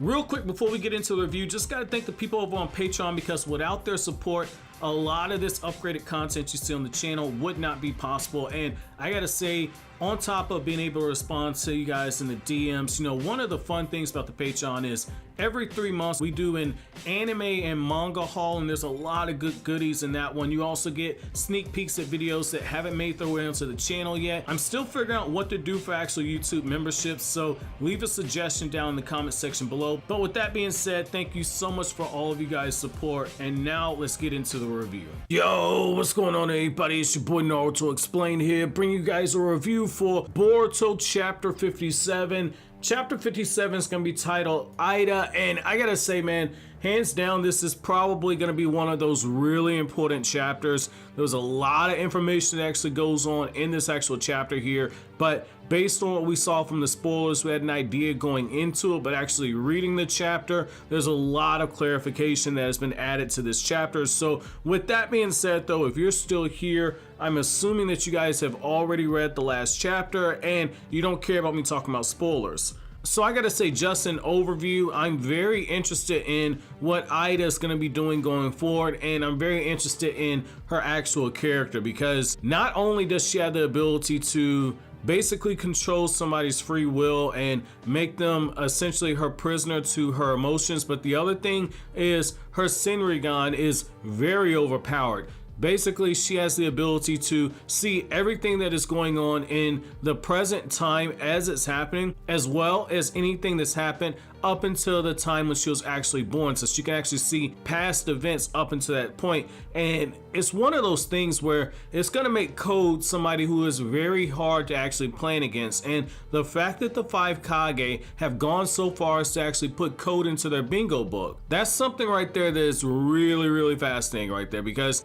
Real quick before we get into the review, just gotta thank the people over on Patreon, because without their support, a lot of this upgraded content you see on the channel would not be possible. And I gotta say, on top of being able to respond to you guys in the DMs, you know, one of the fun things about the Patreon is every 3 months we do an anime and manga haul, and there's a lot of good goodies in that one. You also get sneak peeks at videos that haven't made their way onto the channel yet. I'm still figuring out what to do for actual YouTube memberships, so leave a suggestion down in the comment section below. But with that being said, thank you so much for all of you guys' support, and now let's get into the review. Yo, what's going on everybody? It's your boy Naruto Explained here, bringing you guys a review for Boruto Chapter 57. Chapter 57 is going to be titled Eida, and I gotta say, man, hands down, this is probably going to be one of those really important chapters. There's a lot of information that actually goes on in this actual chapter here, but based on what we saw from the spoilers, we had an idea going into it, but actually reading the chapter, there's a lot of clarification that has been added to this chapter. So with that being said though, if you're still here, I'm assuming that you guys have already read the last chapter and you don't care about me talking about spoilers. So I gotta say, just an overview, I'm very interested in what Eida is gonna be doing going forward, and I'm very interested in her actual character, because not only does she have the ability to basically control somebody's free will and make them essentially her prisoner to her emotions, but the other thing is her Senrigan is very overpowered. Basically, she has the ability to see everything that is going on in the present time as it's happening, as well as anything that's happened up until the time when she was actually born. So she can actually see past events up until that point. And it's one of those things where it's going to make Code somebody who is very hard to actually plan against. And the fact that the 5 Kage have gone so far as to actually put Code into their bingo book, that's something right there that is really fascinating right there, because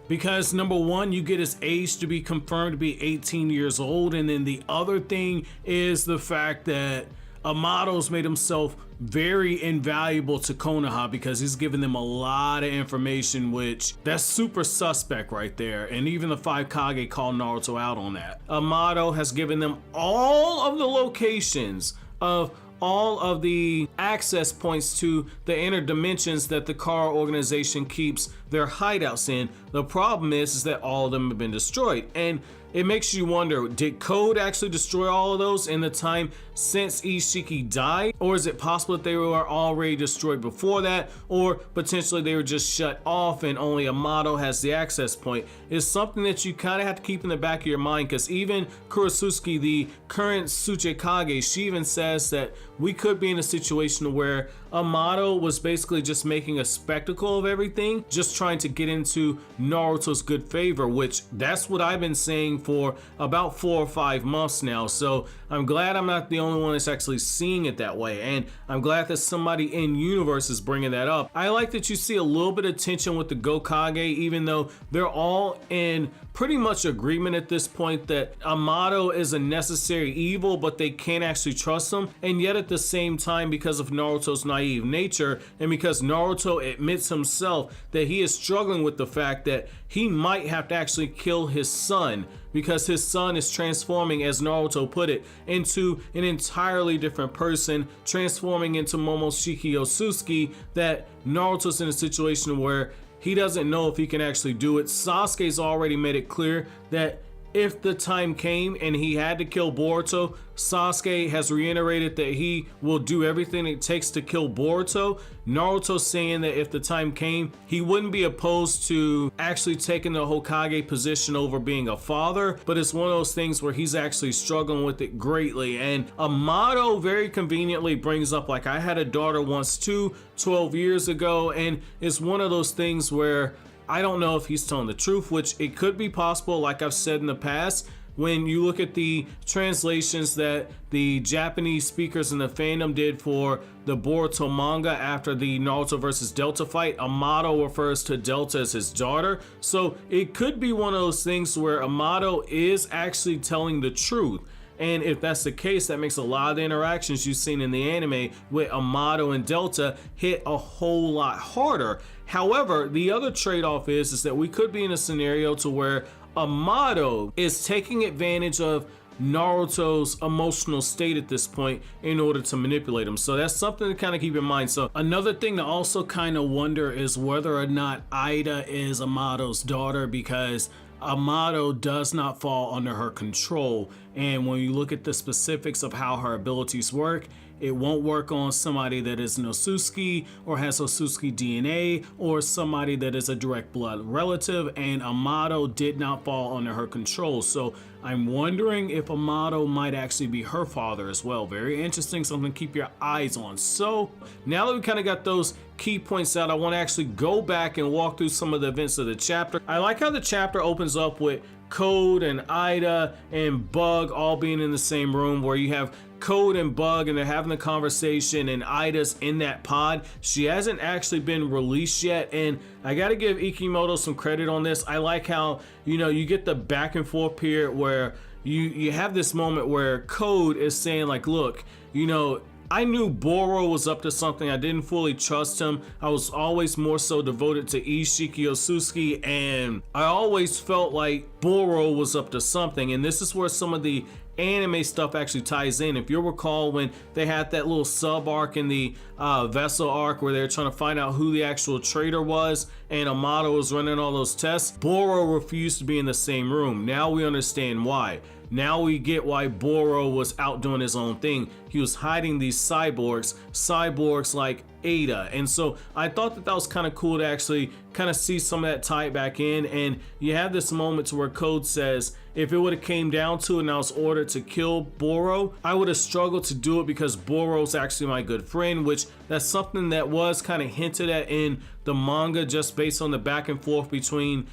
number one, you get his age to be confirmed to be 18 years old, and then the other thing is the fact that Amado's made himself very invaluable to Konoha, because he's given them a lot of information, which that's super suspect right there. And even the 5 Kage call Naruto out on that. Amado has given them all of the locations of all of the access points to the inner dimensions that the Gaara organization keeps their hideouts in. The problem is that all of them have been destroyed, and it makes you wonder, did Code actually destroy all of those in the time since Isshiki died? Or is it possible that they were already destroyed before that? Or potentially they were just shut off and only Amado has the access point? It's something that you kind of have to keep in the back of your mind, because even Kurotsuki, the current Kage, she even says that we could be in a situation where Amado was basically just making a spectacle of everything, just trying to get into Naruto's good favor, which that's what I've been saying for about 4 or 5 months now. So I'm glad I'm not the only one that's actually seeing it that way, and I'm glad that somebody in universe is bringing that up. I like that you see a little bit of tension with the Gokage, even though they're all in pretty much agreement at this point that Amado is a necessary evil, but they can't actually trust him. And yet at the same time, because of Naruto's naive nature, and because Naruto admits himself that he is struggling with the fact that he might have to actually kill his son, because his son is transforming, as Naruto put it, into an entirely different person, transforming into Isshiki Otsutsuki, that Naruto's in a situation where he doesn't know if he can actually do it. Sasuke's already made it clear that if the time came and he had to kill Boruto, Sasuke has reiterated that he will do everything it takes to kill Boruto. Naruto's saying that if the time came, he wouldn't be opposed to actually taking the Hokage position over being a father, but it's one of those things where he's actually struggling with it greatly. And Amado very conveniently brings up, like, I had a daughter once too, 12 years ago, and it's one of those things where I don't know if he's telling the truth, which it could be possible, like I've said in the past. When you look at the translations that the Japanese speakers in the fandom did for the Boruto manga after the Naruto versus Delta fight, Amado refers to Delta as his daughter. So it could be one of those things where Amado is actually telling the truth. And if that's the case, that makes a lot of the interactions you've seen in the anime with Amado and Delta hit a whole lot harder. However, the other trade-off is that we could be in a scenario to where Amado is taking advantage of Naruto's emotional state at this point in order to manipulate him. So that's something to kind of keep in mind. So another thing to also kind of wonder is whether or not Eida is Amado's daughter, because Amado does not fall under her control. And when you look at the specifics of how her abilities work, it won't work on somebody that is an Otsutsuki or has Otsutsuki DNA or somebody that is a direct blood relative, and Amado did not fall under her control. So I'm wondering if Amado might actually be her father as well. Very interesting, something to keep your eyes on. So now that we kind of got those key points out, I want to actually go back and walk through some of the events of the chapter. I like how the chapter opens up with Code and Eida and Bug all being in the same room, where you have Code and Bug and they're having a conversation, and Eida's in that pod. She hasn't actually been released yet, and I gotta give Ikimoto some credit on this. I like how, you know, you get the back and forth period where you have this moment where Code is saying like, look, you know, I knew Boro was up to something. I didn't fully trust him. I was always more so devoted to Isshiki Otsutsuki, and I always felt like Boro was up to something. And this is where some of the anime stuff actually ties in. If you'll recall, when they had that little sub arc in the vessel arc where they're trying to find out who the actual traitor was, and Amado was running all those tests, Boro refused to be in the same room. Now we understand why. Now we get why Boro was out doing his own thing. He was hiding these cyborgs like Eida. And so I thought that that was kind of cool to actually kind of see some of that tie back in. And you have this moment to where Code says, if it would have came down to it and I was ordered to kill Boro, I would have struggled to do it because Boro's actually my good friend, which that's something that was kind of hinted at in the manga, just based on the back and forth between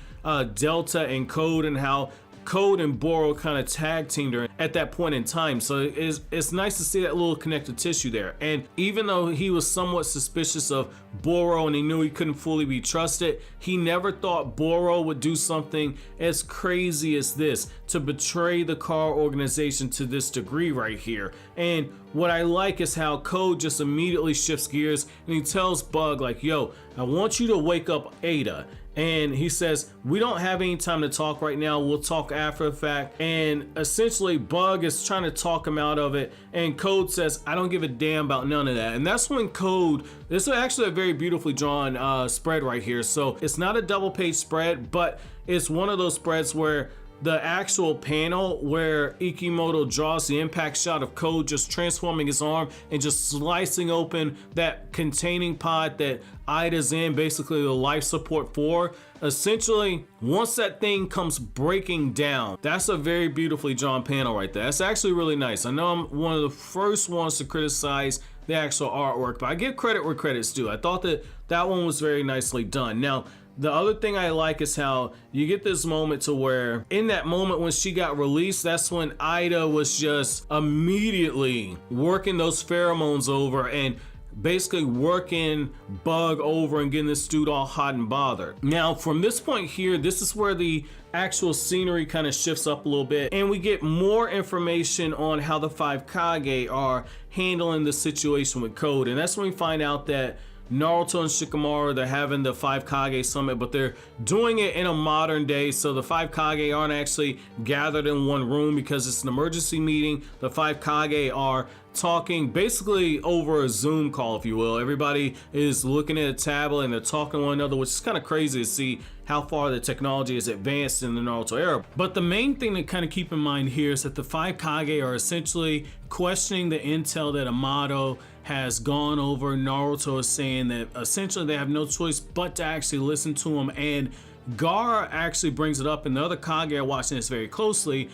Delta and Code, and how Code and Boro kind of tag teamed her at that point in time. So it's nice to see that little connective tissue there. And even though he was somewhat suspicious of Boro and he knew he couldn't fully be trusted, he never thought Boro would do something as crazy as this, to betray the car organization to this degree right here. And what I like is how Code just immediately shifts gears and he tells Bug like, yo, I want you to wake up Eida. And he says, we don't have any time to talk right now. We'll talk after the fact. And essentially Bug is trying to talk him out of it. And Code says, I don't give a damn about none of that. And that's when Code, this is actually a very beautifully drawn spread right here. So it's not a double page spread, but it's one of those spreads where the actual panel where Ikimoto draws the impact shot of Code just transforming his arm and just slicing open that containing pod that Eida's in, basically the life support for. Essentially, once that thing comes breaking down, that's a very beautifully drawn panel right there. That's actually really nice. I know I'm one of the first ones to criticize the actual artwork, but I give credit where credit's due. I thought that that one was very nicely done. Now, the other thing I like is how you get this moment to where in that moment when she got released, that's when Eida was just immediately working those pheromones over and basically working Bug over and getting this dude all hot and bothered. Now from this point here, this is where the actual scenery kind of shifts up a little bit and we get more information on how the 5 Kage are handling the situation with Code. And that's when we find out that Naruto and Shikamaru, they're having the 5 Kage summit, but they're doing it in a modern day. So the 5 Kage aren't actually gathered in one room because it's an emergency meeting. The 5 Kage are talking basically over a Zoom call, if you will. Everybody is looking at a tablet and they're talking to one another, which is kind of crazy to see how far the technology has advanced in the Naruto era. But the main thing to kind of keep in mind here is that the 5 Kage are essentially questioning the intel that Amado has gone over. Naruto is saying that essentially they have no choice but to actually listen to him, and Gaara actually brings it up, and the other Kage are watching this very closely.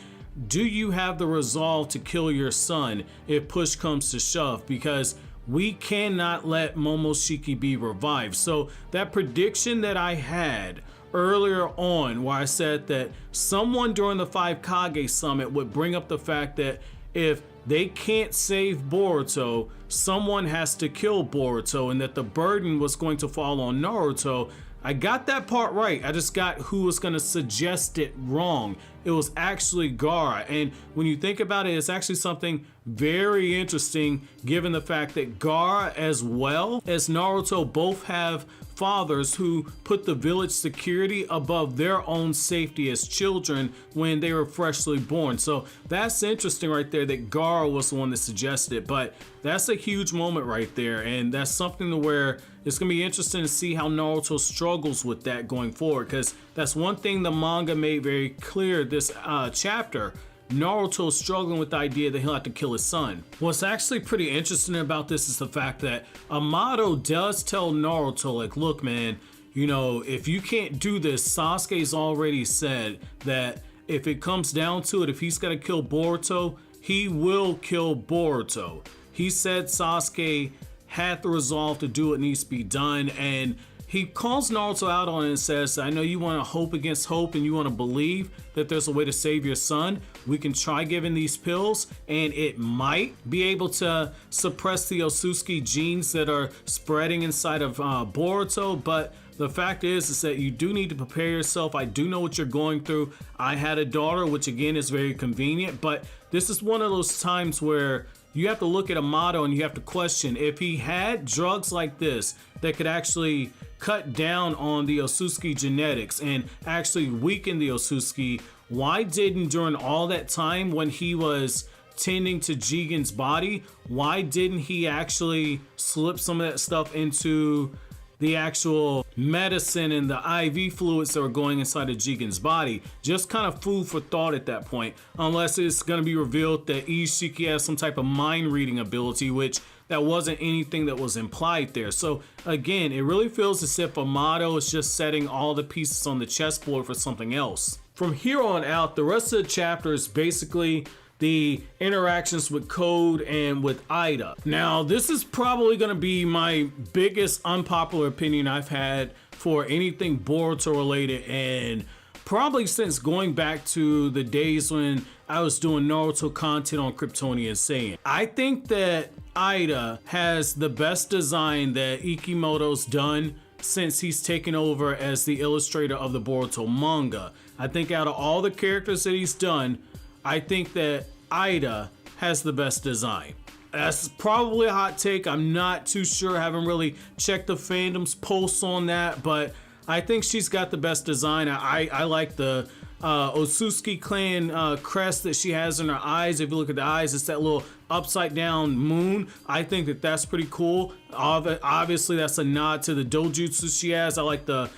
Do you have the resolve to kill your son if push comes to shove? Because we cannot let Momoshiki be revived. So that prediction that I had earlier on where I said that someone during the 5 Kage summit would bring up the fact that if they can't save Boruto, someone has to kill Boruto, and that the burden was going to fall on Naruto. I got that part right. I just got who was going to suggest it wrong. It was actually Gaara. And when you think about it, it's actually something very interesting given the fact that Gaara as well as Naruto both have fathers who put the village security above their own safety as children when they were freshly born. So that's interesting right there that Gaara was the one that suggested it, but that's a huge moment right there, and that's something to where it's gonna be interesting to see how Naruto struggles with that going forward, because that's one thing the manga made very clear this chapter. Naruto's struggling with the idea that he'll have to kill his son. What's actually pretty interesting about this is the fact that Amado does tell Naruto, like, look man, you know, if you can't do this, Sasuke's already said that if it comes down to it, if he's gotta kill Boruto, he will kill Boruto. He said Sasuke had the resolve to do what needs to be done, and he calls Naruto out on it and says, I know you want to hope against hope and you want to believe that there's a way to save your son. We can try giving these pills and it might be able to suppress the Otsutsuki genes that are spreading inside of Boruto, but the fact is that you do need to prepare yourself. I do know what you're going through. I had a daughter, which again is very convenient, but this is one of those times where you have to look at Amado and you have to question if he had drugs like this that could actually cut down on the Otsutsuki genetics and actually weaken the Otsutsuki. Why didn't, during all that time when he was tending to Jigen's body, why didn't he actually slip some of that stuff into the actual medicine and the IV fluids that were going inside of Jigen's body? Just kind of food for thought at that point, unless it's going to be revealed that Isshiki has some type of mind reading ability, which that wasn't anything that was implied there. So again, it really feels as if Amado is just setting all the pieces on the chessboard for something else. From here on out, the rest of the chapter is basically the interactions with Code and with Eida. Now, this is probably gonna be my biggest unpopular opinion I've had for anything Boruto related, and probably since going back to the days when I was doing Naruto content on Kryptonian Saiyan. I think that Eida has the best design that Ikimoto's done since he's taken over as the illustrator of the Boruto manga. I think out of all the characters that he's done, I think that Eida has the best design. That's probably a hot take. I'm not too sure. I haven't really checked the fandom's posts on that, but I think she's got the best design. I like the Otsutsuki clan crest that she has in her eyes. If you look at the eyes, it's that little upside down moon. I think that that's pretty cool. Obviously, that's a nod to the dojutsu she has. I like the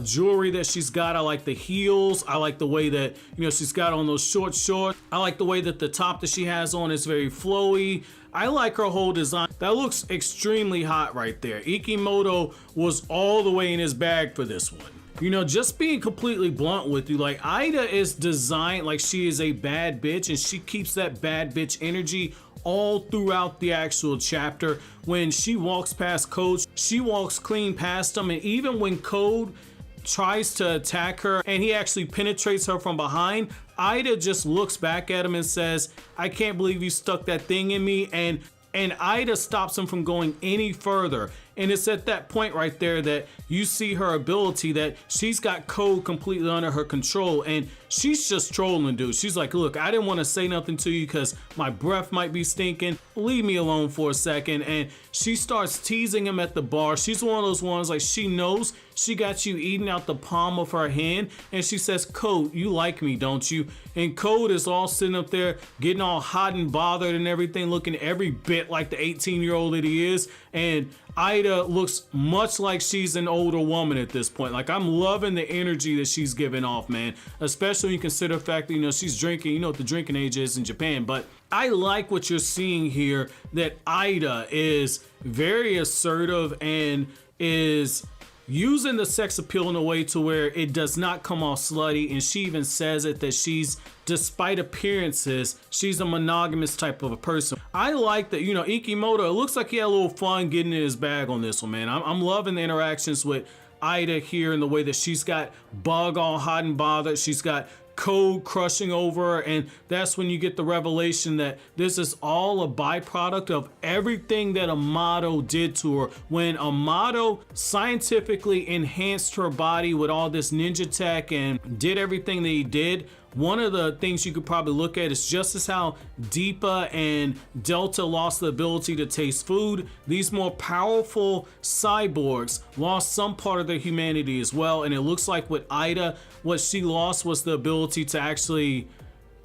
jewelry that she's got. I like the heels. I like the way that, you know, she's got on those short shorts. I like the way that the top that she has on is very flowy. I like her whole design. That looks extremely hot right there. Ikimoto was all the way in his bag for this one. You know, just being completely blunt with you, like, Eida is designed like she is a bad bitch, and she keeps that bad bitch energy all throughout the actual chapter. When she walks past Code, she walks clean past him, and even when Code tries to attack her and he actually penetrates her from behind, Eida just looks back at him and says, I can't believe you stuck that thing in me, and Eida stops him from going any further. And it's at that point right there that you see her ability, that she's got Code completely under her control, and she's just trolling dude. She's like, look, I didn't want to say nothing to you because my breath might be stinking. Leave me alone for a second. And she starts teasing him at the bar. She's one of those ones, like, she knows she got you eating out the palm of her hand, and she says, Code, you like me, don't you? And Code is all sitting up there getting all hot and bothered and everything, looking every bit like the 18-year-old that he is. And Eida looks much like she's an older woman at this point. Like, I'm loving the energy that she's giving off, man. Especially when you consider the fact that, you know, she's drinking, you know what the drinking age is in Japan. But I like what you're seeing here, that Eida is very assertive and is using the sex appeal in a way to where it does not come off slutty, and she even says it, that she's, despite appearances, she's a monogamous type of a person. I like that, you know, Ikimoto, it looks like he had a little fun getting in his bag on this one, man. I'm loving the interactions with Eida here, and the way that she's got Bug all hot and bothered. She's got Code crushing over her, and that's when you get the revelation that this is all a byproduct of everything that Amado did to her. When Amado scientifically enhanced her body with all this ninja tech and did everything that he did, one of the things you could probably look at is just as how Deepa and Delta lost the ability to taste food, these more powerful cyborgs lost some part of their humanity as well. And it looks like with Eida, what she lost was the ability to actually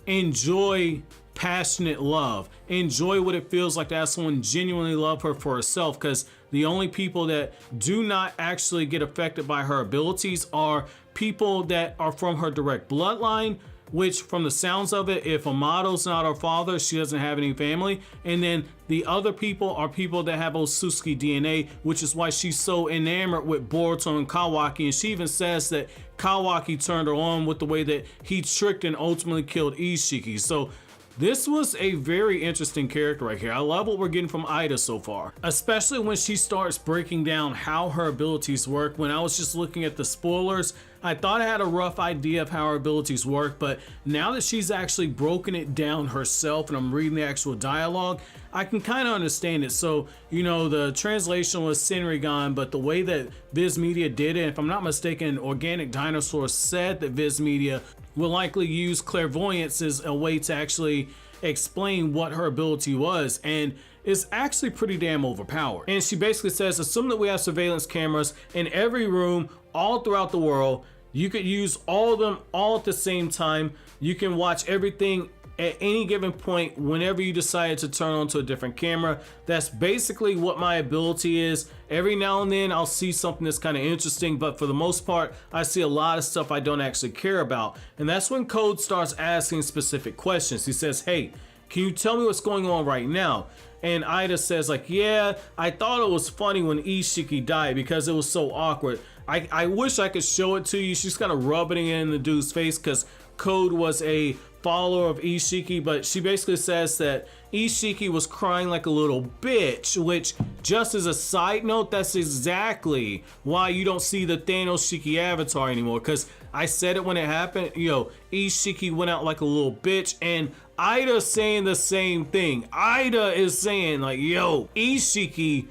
enjoy passionate love, enjoy what it feels like to have someone genuinely love her for herself, because the only people that do not actually get affected by her abilities are people that are from her direct bloodline, which from the sounds of it, if Amado's not her father, she doesn't have any family. And then the other people are people that have Otsutsuki DNA, which is why she's so enamored with Boruto and Kawaki. And she even says that Kawaki turned her on with the way that he tricked and ultimately killed Isshiki. So this was a very interesting character right here. I love what we're getting from Eida so far, especially when she starts breaking down how her abilities work. When I was just looking at the spoilers, I thought I had a rough idea of how her abilities work, but now that she's actually broken it down herself and I'm reading the actual dialogue, I can kind of understand it. So, you know, the translation was Senrigan, but the way that Viz Media did it, if I'm not mistaken, Organic Dinosaur said that Viz Media will likely use clairvoyance as a way to actually explain what her ability was, and it's actually pretty damn overpowered. And she basically says, assume that we have surveillance cameras in every room all throughout the world. You could use all of them all at the same time. You can watch everything at any given point whenever you decide to turn on to a different camera. That's basically what my ability is. Every now and then I'll see something that's kind of interesting, but for the most part I see a lot of stuff I don't actually care about. And that's when Code starts asking specific questions. He says, hey, can you tell me what's going on right now? And Eida says like, yeah, I thought it was funny when Isshiki died because it was so awkward. I wish I could show it to you. She's kind of rubbing it in the dude's face because Code was a follower of Isshiki, but she basically says that Isshiki was crying like a little bitch, which, just as a side note, that's exactly why you don't see the Thanos Shiki avatar anymore, because I said it when it happened. Yo, Isshiki went out like a little bitch, and Eida's saying the same thing. Eida is saying like, yo, Isshiki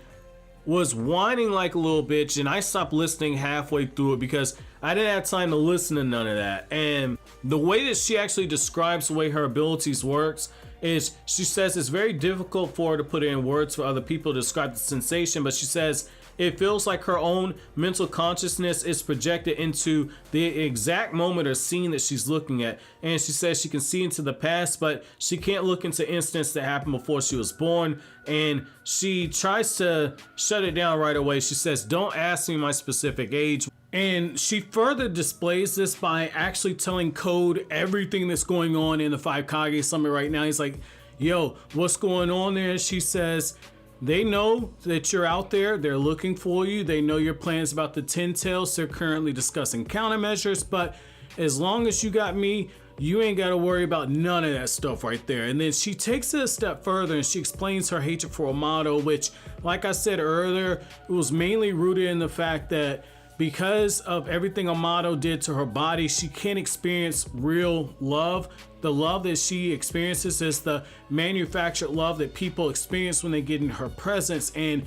was whining like a little bitch, and I stopped listening halfway through it because I didn't have time to listen to none of that. And the way that she actually describes the way her abilities works is, she says it's very difficult for her to put it in words for other people to describe the sensation, but she says it feels like her own mental consciousness is projected into the exact moment or scene that she's looking at. And she says she can see into the past, but she can't look into incidents that happened before she was born. And she tries to shut it down right away. She says, don't ask me my specific age. And she further displays this by actually telling Code everything that's going on in the 5 Kage Summit right now. He's like, yo, what's going on there? She says, they know that you're out there. They're looking for you. They know your plans about the 10 tails. They're currently discussing countermeasures, but as long as you got me, you ain't got to worry about none of that stuff right there. And then she takes it a step further and she explains her hatred for Amado, which, like I said earlier, it was mainly rooted in the fact that because of everything Amado did to her body, she can't experience real love. The love that she experiences is the manufactured love that people experience when they get in her presence. And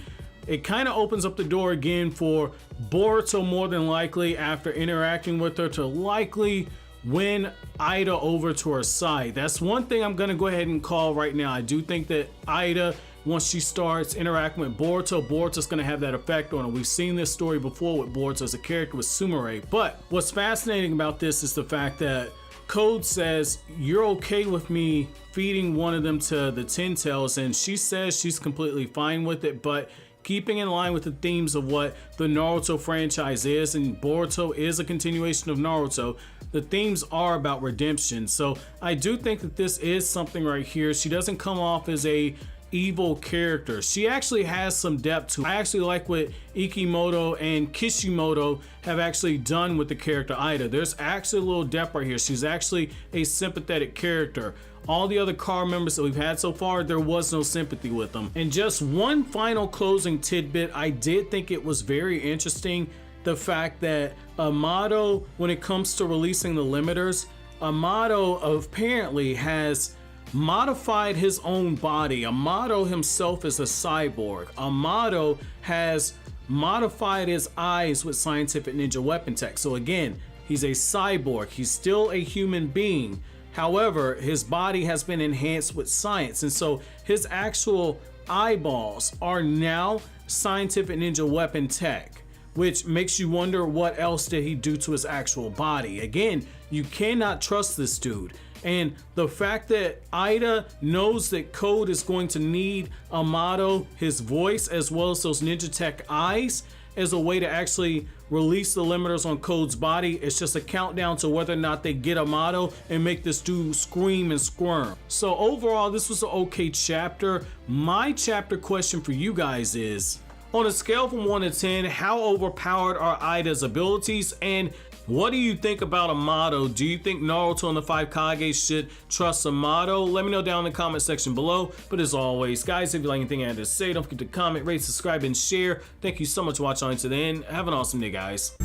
it kind of opens up the door again for Boruto, more than likely, after interacting with her, to likely win Eida over to her side. That's one thing I'm going to go ahead and call right now. I do think that Eida, once she starts interacting with Boruto, Boruto's going to have that effect on her. We've seen this story before with Boruto as a character with Sumire. But what's fascinating about this is the fact that Code says, you're okay with me feeding one of them to the 10 tails, and she says she's completely fine with it, but keeping in line with the themes of what the Naruto franchise is, and Boruto is a continuation of Naruto, the themes are about redemption. So I do think that this is something right here. She doesn't come off as a evil character. She actually has some depth to it. I actually like what Ikimoto and Kishimoto have actually done with the character Eida. There's actually a little depth right here. She's actually a sympathetic character. All the other car members that we've had so far, there was no sympathy with them. And just one final closing tidbit, I did think it was very interesting, the fact that Amado, when it comes to releasing the limiters, Amado apparently has modified his own body. Amado himself is a cyborg. Amado has modified his eyes with scientific ninja weapon tech. So again, He's a cyborg. He's still a human being. However, his body has been enhanced with science, and so his actual eyeballs are now scientific ninja weapon tech, which makes you wonder what else did he do to his actual body. Again, you cannot trust this dude. And the fact that Eida knows that Code is going to need Amado, his voice, as well as those ninja tech eyes, as a way to actually release the limiters on Code's body. It's just a countdown to whether or not they get Amado and make this dude scream and squirm. So overall, this was an okay chapter. My chapter question for you guys is, on a scale from 1 to 10, how overpowered are Eida's abilities, and what do you think about Amado? Do you think Naruto and the 5 Kages should trust Amado? Let me know down in the comment section below. But as always, guys, if you like anything I had to say, don't forget to comment, rate, subscribe, and share. Thank you so much for watching until the end. Have an awesome day, guys.